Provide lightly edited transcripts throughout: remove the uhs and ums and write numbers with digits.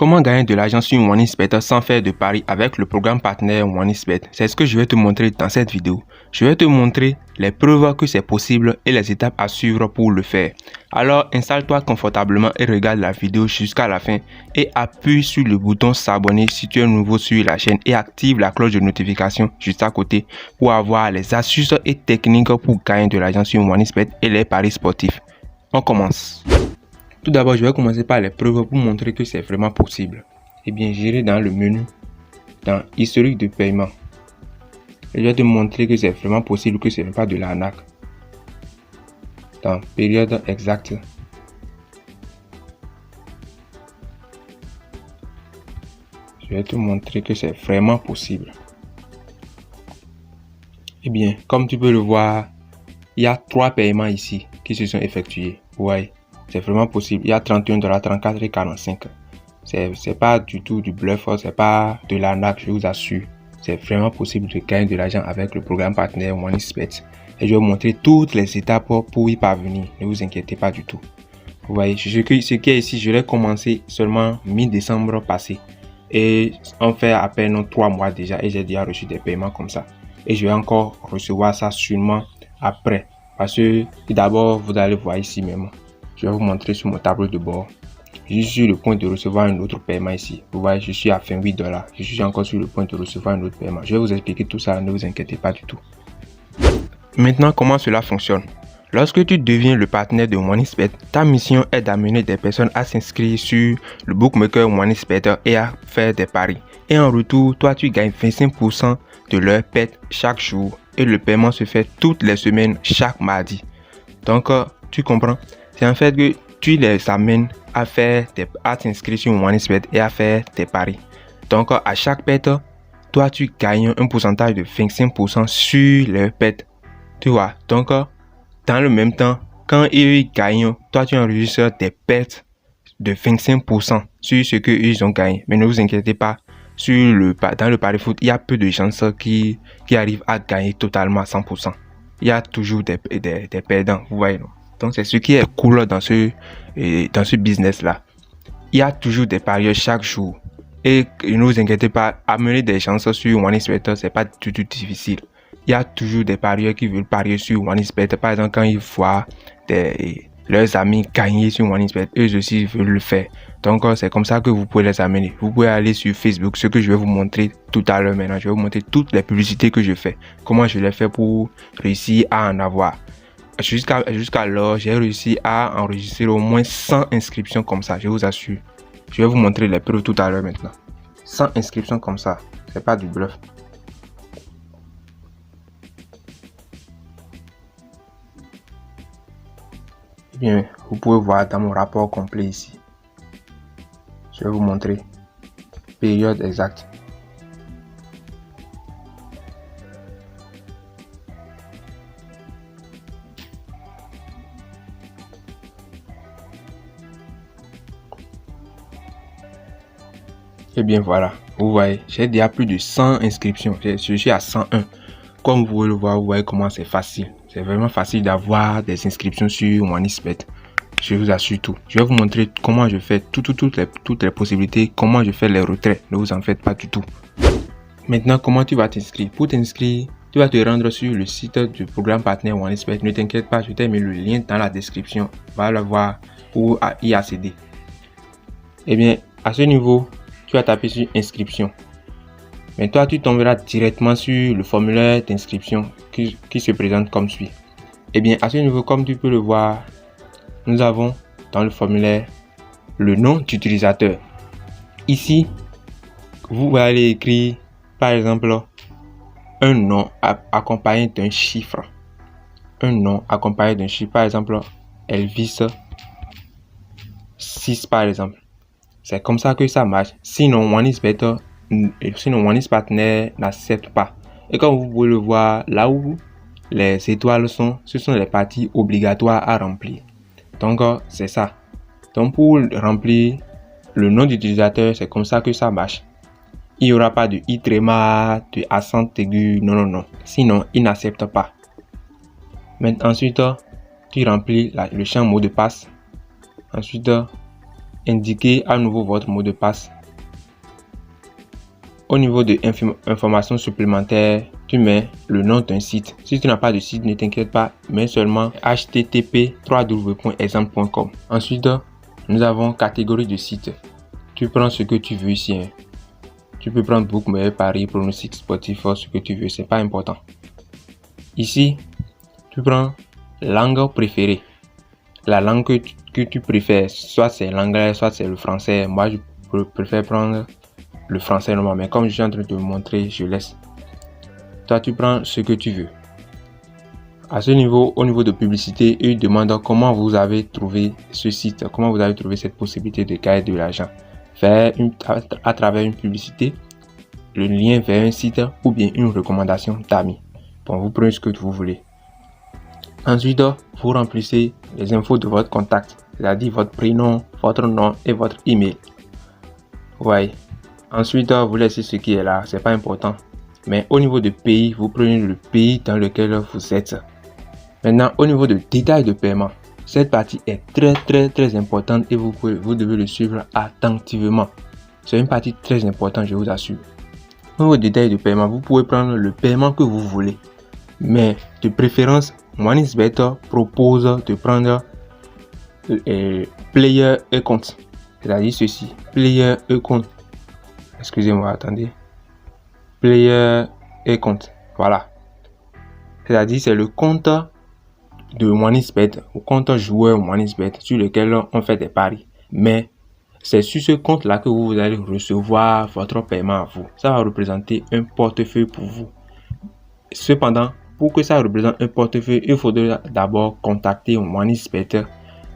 Comment gagner de l'argent sur OneXBet sans faire de paris avec le programme partenaire OneXBet? C'est ce que je vais te montrer dans cette vidéo. Je vais te montrer les preuves que c'est possible et les étapes à suivre pour le faire. Alors installe-toi confortablement et regarde la vidéo jusqu'à la fin et appuie sur le bouton s'abonner si tu es nouveau sur la chaîne et active la cloche de notification juste à côté pour avoir les astuces et techniques pour gagner de l'argent sur OneXBet et les paris sportifs. On commence. Tout d'abord, je vais commencer par les preuves pour montrer que c'est vraiment possible. Eh bien, j'irai dans le menu, dans historique de paiement. Et je vais te montrer que c'est vraiment possible, que ce n'est pas de l'arnaque. Dans période exacte. Je vais te montrer que c'est vraiment possible. Eh bien, comme tu peux le voir, il y a 3 paiements ici qui se sont effectués. Vous voyez, c'est vraiment possible. Il y a 31 $, 34 et 45. C'est pas du tout du bluff, c'est pas de l'arnaque, je vous assure. C'est vraiment possible de gagner de l'argent avec le programme partenaire OneXBet. Et je vais vous montrer toutes les étapes pour y parvenir. Ne vous inquiétez pas du tout. Vous voyez, ce qui est ici, je l'ai commencé seulement mi-décembre passé. Et on fait à peine 3 mois déjà et j'ai déjà reçu des paiements comme ça. Et je vais encore recevoir ça sûrement après. Parce que d'abord, vous allez voir ici même. Je vais vous montrer sur mon tableau de bord. Je suis sur le point de recevoir un autre paiement ici. Vous voyez, je suis à 28 $. Je suis encore sur le point de recevoir un autre paiement. Je vais vous expliquer tout ça, ne vous inquiétez pas du tout. Maintenant, comment cela fonctionne? Lorsque tu deviens le partenaire de OneXBet, ta mission est d'amener des personnes à s'inscrire sur le bookmaker OneXBet et à faire des paris. Et en retour, toi, tu gagnes 25% de leur perte chaque jour. Et le paiement se fait toutes les semaines, chaque mardi. Donc, tu comprends? C'est en fait que tu les amènes à t'inscrire sur OneXBet et à faire tes paris. Donc, à chaque perte, toi, tu gagnes un pourcentage de 25% sur leur perte. Tu vois? Donc, dans le même temps, quand ils gagnent, toi, tu enregistres tes pertes de 25% sur ce qu'ils ont gagné. Mais ne vous inquiétez pas, dans le pari foot, il y a peu de chances qui arrivent à gagner totalement à 100%. Il y a toujours des perdants, vous voyez, non? Donc, c'est ce qui est cool dans ce business-là. Il y a toujours des parieurs chaque jour. Et ne vous inquiétez pas, amener des chances sur OneXBet, c'est pas du tout difficile. Il y a toujours des parieurs qui veulent parier sur OneXBet. Par exemple, quand ils voient leurs amis gagner sur OneXBet, eux aussi veulent le faire. Donc, c'est comme ça que vous pouvez les amener. Vous pouvez aller sur Facebook, ce que je vais vous montrer tout à l'heure maintenant. Je vais vous montrer toutes les publicités que je fais. Comment je les fais pour réussir à en avoir. Jusqu'alors, j'ai réussi à enregistrer au moins 100 inscriptions comme ça, je vous assure. Je vais vous montrer les preuves tout à l'heure maintenant. 100 inscriptions comme ça, c'est pas du bluff. Eh bien, vous pouvez voir dans mon rapport complet ici. Je vais vous montrer. Période exacte. Et bien voilà, vous voyez, j'ai déjà plus de 100 inscriptions. Je suis à 101. Comme vous pouvez le voir, vous voyez comment c'est facile. C'est vraiment facile d'avoir des inscriptions sur OneXBet. Je vous assure tout. Je vais vous montrer comment je fais toutes les possibilités, comment je fais les retraits. Ne vous en faites pas du tout. Maintenant, comment tu vas t'inscrire? Pour t'inscrire, tu vas te rendre sur le site du programme partenaire OneXBet. Ne t'inquiète pas, je t'ai mis le lien dans la description. Va le voir pour y accéder. Eh bien, à ce niveau, tu vas taper sur inscription. Mais toi, tu tomberas directement sur le formulaire d'inscription qui se présente comme suit. Et bien, à ce niveau, comme tu peux le voir, nous avons dans le formulaire le nom d'utilisateur. Ici, vous allez écrire, par exemple, un nom accompagné d'un chiffre. Un nom accompagné d'un chiffre, par exemple, Elvis 6, par exemple. C'est comme ça que ça marche. Sinon, OneXBet Partner n'accepte pas. Et comme vous pouvez le voir, là où les étoiles sont, ce sont les parties obligatoires à remplir. Donc, c'est ça. Donc, pour remplir le nom d'utilisateur, c'est comme ça que ça marche. Il n'y aura pas de i tréma, de accent aigu, non. Sinon, il n'accepte pas. Mais ensuite, tu remplis le champ mot de passe. Ensuite, indiquez à nouveau votre mot de passe. au niveau de informations supplémentaires, tu mets le nom d'un site. Si tu n'as pas de site, ne t'inquiète pas, mets seulement http://www.exemple.com. Ensuite, nous avons catégorie de sites. Tu prends ce que tu veux ici. Tu peux prendre bookmail, paris, pronostic sportif, ce que tu veux, c'est pas important. Ici, tu prends langue préférée. La langue que tu préfères, soit c'est l'anglais, soit c'est le français. Moi, je préfère prendre le français normalement, mais comme je suis en train de te montrer, je laisse. Toi, tu prends ce que tu veux. À ce niveau, au niveau de publicité, ils demandent comment vous avez trouvé ce site, comment vous avez trouvé cette possibilité de gagner de l'argent. Faire à travers une publicité, le lien vers un site ou bien une recommandation d'amis. Bon, vous prenez ce que vous voulez. Ensuite, vous remplissez les infos de votre contact, c'est-à-dire votre prénom, votre nom et votre email. Ouais. Ensuite, vous laissez ce qui est là, c'est pas important. Mais au niveau de pays, vous prenez le pays dans lequel vous êtes. Maintenant, au niveau de détails de paiement, cette partie est très importante et vous devez le suivre attentivement. C'est une partie très importante, je vous assure. Au niveau de détails de paiement, vous pouvez prendre le paiement que vous voulez. Mais de préférence, MoneySbet propose de prendre player et compte. C'est-à-dire ceci, player et compte. Excusez-moi, attendez. Player et compte. Voilà. C'est-à-dire c'est le compte de MoneySbet, au compte joueur MoneySbet sur lequel on fait des paris. Mais c'est sur ce compte-là que vous allez recevoir votre paiement à vous. Ça va représenter un portefeuille pour vous. Cependant, pour que ça représente un portefeuille, il faudra d'abord contacter MoneySbet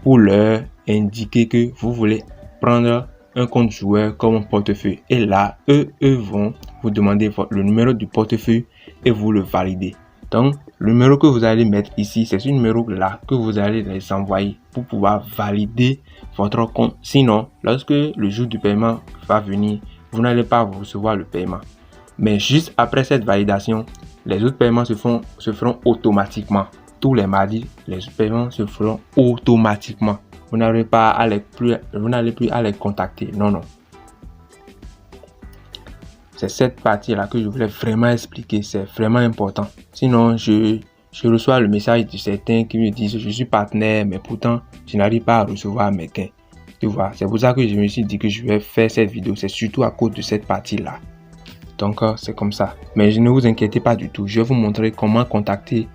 pour leur indiquer que vous voulez prendre un compte joueur comme un portefeuille. Et là, eux vont vous demander le numéro du portefeuille et vous le validez. Donc, le numéro que vous allez mettre ici, c'est ce numéro-là que vous allez les envoyer pour pouvoir valider votre compte. Sinon, lorsque le jour du paiement va venir, vous n'allez pas recevoir le paiement. Mais juste après cette validation, les autres paiements se feront automatiquement. Tous les mardis, les paiements se feront automatiquement. Vous n'allez plus à les contacter. Non. C'est cette partie-là que je voulais vraiment expliquer. C'est vraiment important. Sinon, je reçois le message de certains qui me disent je suis partenaire, mais pourtant, je n'arrive pas à recevoir mes gains. Tu vois, c'est pour ça que je me suis dit que je vais faire cette vidéo. C'est surtout à cause de cette partie-là. Donc, c'est comme ça. Mais ne vous inquiétez pas du tout. Je vais vous montrer comment contacter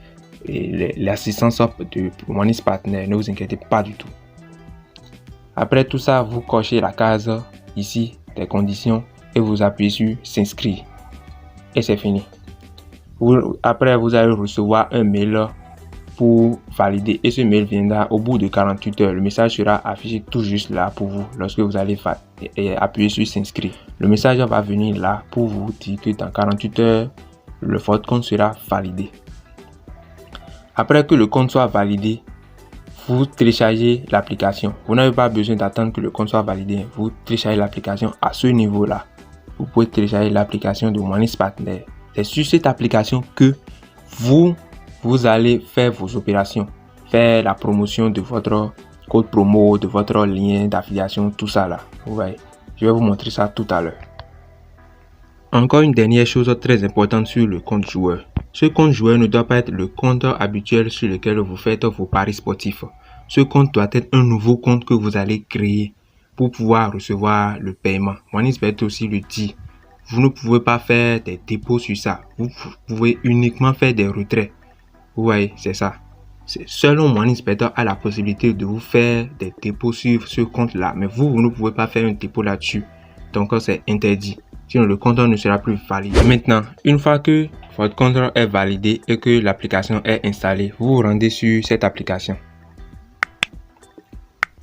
l'assistance de MoneySbet Partner. Ne vous inquiétez pas du tout. Après tout ça, vous cochez la case ici des conditions et vous appuyez sur s'inscrire. Et c'est fini. Après, vous allez recevoir un mail pour valider et ce mail viendra au bout de 48 heures. Le message sera affiché tout juste là pour vous lorsque vous allez appuyer sur s'inscrire. Le message va venir là pour vous dire que dans 48 heures, votre compte sera validé. Après que le compte soit validé, vous téléchargez l'application. Vous n'avez pas besoin d'attendre que le compte soit validé. Vous téléchargez l'application à ce niveau-là. Vous pouvez télécharger l'application de MoneySbet Partner. C'est sur cette application que vous allez faire vos opérations, faire la promotion de votre code promo, de votre lien d'affiliation, tout ça là. Vous voyez, je vais vous montrer ça tout à l'heure. Encore une dernière chose très importante sur le compte joueur. Ce compte joueur ne doit pas être le compte habituel sur lequel vous faites vos paris sportifs. Ce compte doit être un nouveau compte que vous allez créer pour pouvoir recevoir le paiement. MoneySbet aussi le dit. Vous ne pouvez pas faire des dépôts sur ça. Vous pouvez uniquement faire des retraits. Vous voyez, c'est ça. Selon MoneySbet a la possibilité de vous faire des dépôts sur ce compte-là. Mais vous ne pouvez pas faire un dépôt là-dessus. Donc, c'est interdit. Sinon, le compte ne sera plus validé. Maintenant, une fois que votre compte est validé et que l'application est installée, vous vous rendez sur cette application.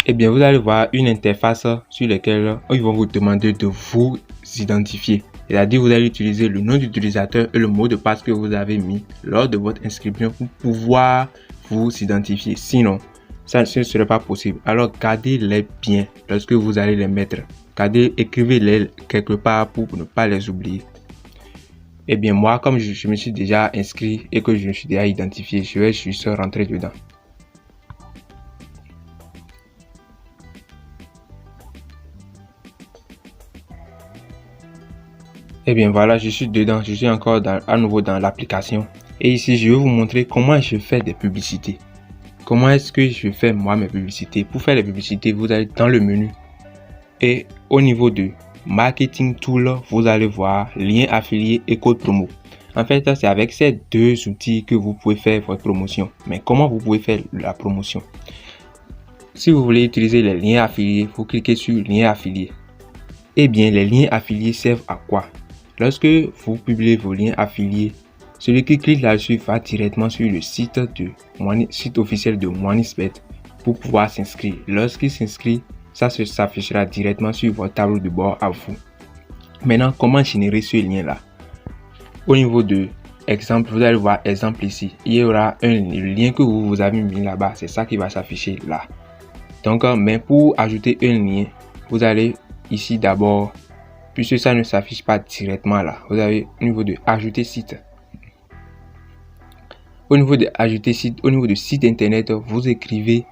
Eh bien, vous allez voir une interface sur laquelle ils vont vous demander de vous identifier. C'est-à-dire, vous allez utiliser le nom d'utilisateur et le mot de passe que vous avez mis lors de votre inscription pour pouvoir vous identifier. Sinon, ça ne serait pas possible. Alors, gardez-les bien lorsque vous allez les mettre. Écrivez-les quelque part pour ne pas les oublier. Eh bien, moi, comme je me suis déjà inscrit et que je me suis déjà identifié, je vais juste rentrer dedans. Eh bien voilà, je suis dedans, je suis encore à nouveau dans l'application. Et ici, je vais vous montrer comment je fais des publicités. Comment est-ce que je fais moi mes publicités? Pour faire les publicités, vous allez dans le menu. Et au niveau de Marketing Tool, vous allez voir lien affilié et code promo. En fait, c'est avec ces deux outils que vous pouvez faire votre promotion. Mais comment vous pouvez faire la promotion? Si vous voulez utiliser les liens affiliés, vous cliquez sur lien affilié. Eh bien, les liens affiliés servent à quoi? Lorsque vous publiez vos liens affiliés, celui qui clique là-dessus va directement sur le site officiel de MoneySpet pour pouvoir s'inscrire. Lorsqu'il s'inscrit, ça s'affichera directement sur votre tableau de bord à vous. Maintenant, comment générer ce lien-là? Au niveau de exemple, vous allez voir exemple ici. Il y aura un lien que vous avez mis là-bas. C'est ça qui va s'afficher là. Donc, mais pour ajouter un lien, vous allez ici d'abord, puisque ça ne s'affiche pas directement là, vous avez au niveau de ajouter site. Au niveau de ajouter site, au niveau de site internet, vous inscrivez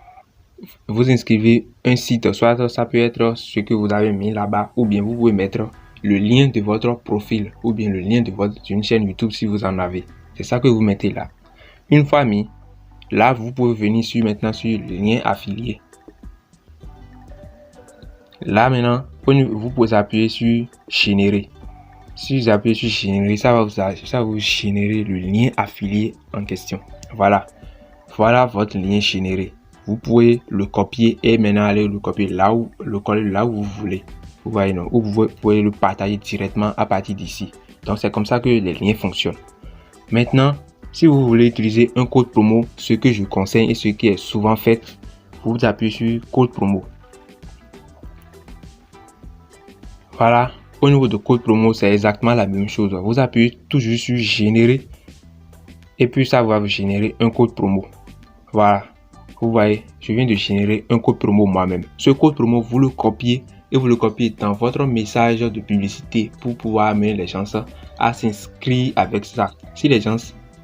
un site, soit ça peut être ce que vous avez mis là-bas, ou bien vous pouvez mettre le lien de votre profil, ou bien le lien d'une chaîne YouTube si vous en avez. C'est ça que vous mettez là. Une fois mis, là vous pouvez venir maintenant sur le lien affilié. Là maintenant, vous pouvez appuyer sur générer. Si vous appuyez sur générer, ça va vous générer le lien affilié en question. Voilà votre lien généré. Vous pouvez le copier et maintenant aller le copier là où vous voulez. Vous voyez, non? Ou vous pouvez le partager directement à partir d'ici. Donc c'est comme ça que les liens fonctionnent. Maintenant, si vous voulez utiliser un code promo, ce que je conseille et ce qui est souvent fait, vous appuyez sur code promo. Voilà, au niveau de code promo, c'est exactement la même chose. Vous appuyez toujours sur générer et puis ça va vous générer un code promo. Voilà, vous voyez, je viens de générer un code promo moi-même. Ce code promo, vous le copiez et vous le copiez dans votre message de publicité pour pouvoir amener les gens à s'inscrire avec ça. Si les gens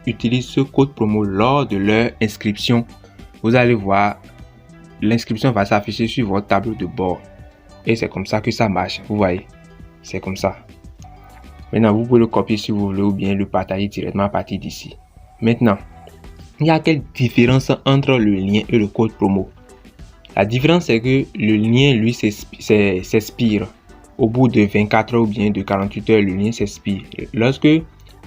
utilisent ce code promo lors de leur inscription, vous allez voir, l'inscription va s'afficher sur votre tableau de bord. Et c'est comme ça que ça marche, vous voyez, c'est comme ça. Maintenant, vous pouvez le copier si vous voulez ou bien le partager directement à partir d'ici. Maintenant, il y a quelle différence entre le lien et le code promo? La différence c'est que le lien, lui, s'expire. Au bout de 24 heures ou bien de 48 heures, le lien s'expire. Lorsque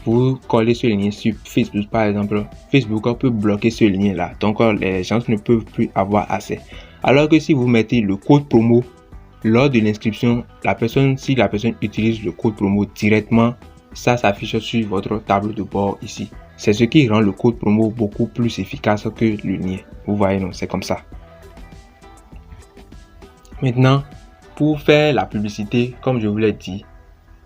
vous collez ce lien sur Facebook, par exemple, Facebook peut bloquer ce lien-là. Donc, les gens ne peuvent plus avoir accès. Alors que si vous mettez le code promo, lors de l'inscription, si la personne utilise le code promo directement, ça s'affiche sur votre tableau de bord ici. C'est ce qui rend le code promo beaucoup plus efficace que le lien. Vous voyez, non, c'est comme ça. Maintenant, pour faire la publicité, comme je vous l'ai dit,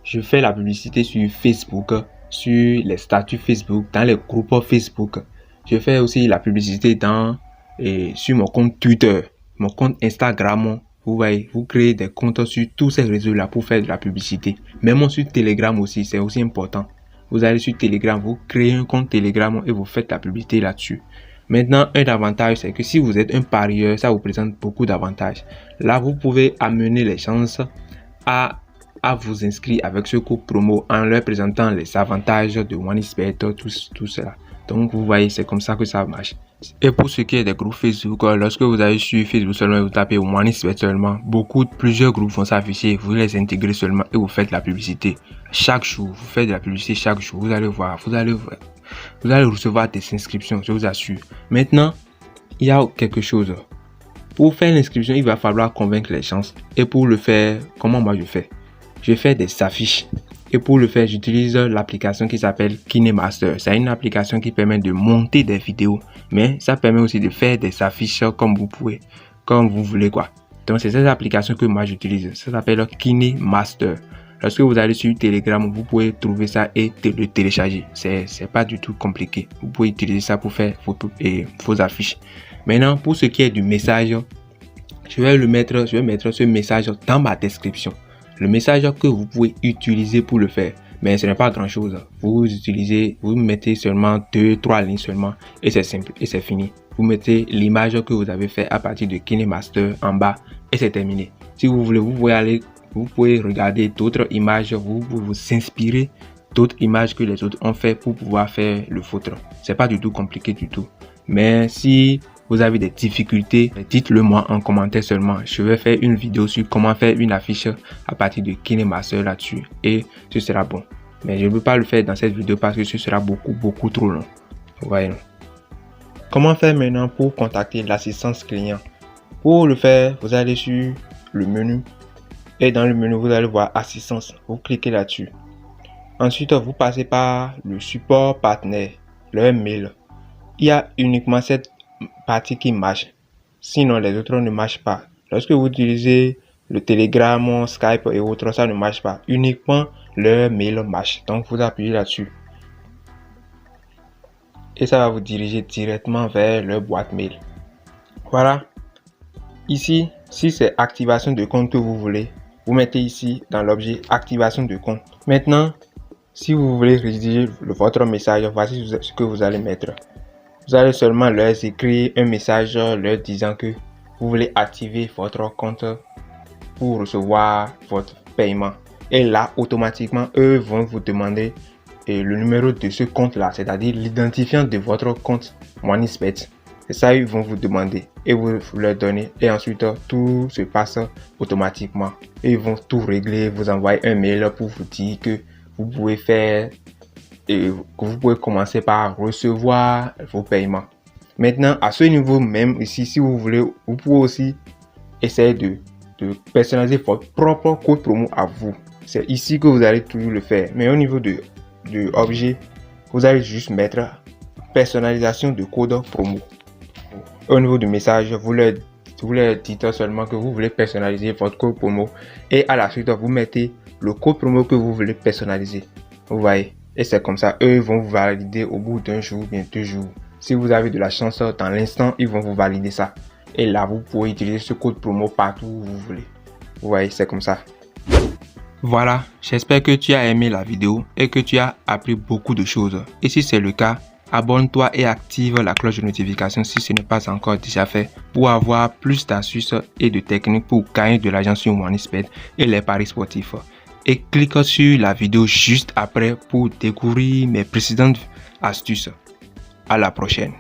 je fais la publicité sur Facebook, sur les statuts Facebook, dans les groupes Facebook. Je fais aussi la publicité sur mon compte Twitter, mon compte Instagram. Vous voyez, vous créez des comptes sur tous ces réseaux-là pour faire de la publicité. Même sur Telegram aussi, c'est aussi important. Vous allez sur Telegram, vous créez un compte Telegram et vous faites la publicité là-dessus. Maintenant, un avantage, c'est que si vous êtes un parieur, ça vous présente beaucoup d'avantages. Là, vous pouvez amener les chances à vous inscrire avec ce code promo en leur présentant les avantages de MoneySpet, tout cela. Donc, vous voyez, c'est comme ça que ça marche. Et pour ce qui est des groupes Facebook, lorsque vous allez sur Facebook seulement, vous tapez MoneySpet seulement, plusieurs groupes vont s'afficher, vous les intégrez seulement et vous faites la publicité. Chaque jour, vous faites de la publicité chaque jour, vous allez voir, vous allez recevoir des inscriptions, je vous assure. Maintenant, il y a quelque chose. Pour faire l'inscription, il va falloir convaincre les gens. Et pour le faire, comment moi je fais? Je fais des affiches. Et pour le faire, j'utilise l'application qui s'appelle KineMaster. C'est une application qui permet de monter des vidéos, mais ça permet aussi de faire des affiches comme vous voulez quoi. Donc c'est cette application que moi j'utilise. Ça s'appelle KineMaster. Lorsque vous allez sur Telegram, vous pouvez trouver ça et le télécharger. C'est pas du tout compliqué. Vous pouvez utiliser ça pour faire vos affiches. Maintenant, pour ce qui est du message, je vais mettre ce message dans ma description. Le message que vous pouvez utiliser pour le faire, mais ce n'est pas grand chose. Vous mettez seulement 2-3 lignes seulement et c'est simple et c'est fini. Vous mettez l'image que vous avez fait à partir de KineMaster en bas et c'est terminé. Si vous voulez, vous pouvez aller Vous pouvez regarder d'autres images, vous pouvez vous inspirer d'autres images que les autres ont fait pour pouvoir faire le vôtre. C'est pas du tout compliqué du tout. Mais si vous avez des difficultés, dites-le moi en commentaire seulement. Je vais faire une vidéo sur comment faire une affiche à partir de KineMaster là-dessus et ce sera bon. Mais je ne peux pas le faire dans cette vidéo parce que ce sera beaucoup trop long. Vous voyez. Comment faire maintenant pour contacter l'assistance client? Pour le faire, vous allez sur le menu et dans le menu, vous allez voir assistance. Vous cliquez là-dessus. Ensuite, vous passez par le support partenaire, leur mail. Il y a uniquement cette partie qui marche. Sinon, les autres ne marchent pas. Lorsque vous utilisez le Telegram, Skype et autres, ça ne marche pas. Uniquement leur mail marche. Donc, vous appuyez là-dessus. Et ça va vous diriger directement vers leur boîte mail. Voilà. Ici, si c'est activation de compte que vous voulez, vous mettez ici dans l'objet activation de compte. Maintenant, si vous voulez rédiger votre message, voici ce que vous allez mettre. Vous allez seulement leur écrire un message leur disant que vous voulez activer votre compte pour recevoir votre paiement. Et là, automatiquement, eux vont vous demander le numéro de ce compte-là, c'est-à-dire l'identifiant de votre compte MoneySpet. C'est ça ils vont vous demander et vous leur donnez. Et ensuite, tout se passe automatiquement. Et ils vont tout régler, vous envoyer un mail pour vous dire que vous pouvez faire et que vous pouvez commencer par recevoir vos paiements. Maintenant, à ce niveau même ici, si vous voulez, vous pouvez aussi essayer de personnaliser votre propre code promo à vous. C'est ici que vous allez toujours le faire. Mais au niveau de objet, vous allez juste mettre personnalisation de code promo. Au niveau du message, vous leur dites seulement que vous voulez personnaliser votre code promo et à la suite, vous mettez le code promo que vous voulez personnaliser. Vous voyez? Et c'est comme ça, eux vont vous valider au bout d'un jour, bien 2 jours. Si vous avez de la chance, dans l'instant, ils vont vous valider ça. Et là, vous pouvez utiliser ce code promo partout où vous voulez. Vous voyez, c'est comme ça. Voilà, j'espère que tu as aimé la vidéo et que tu as appris beaucoup de choses. Et si c'est le cas, abonne-toi et active la cloche de notification si ce n'est pas encore déjà fait pour avoir plus d'astuces et de techniques pour gagner de l'argent sur MoneySpet et les paris sportifs. Et clique sur la vidéo juste après pour découvrir mes précédentes astuces. À la prochaine.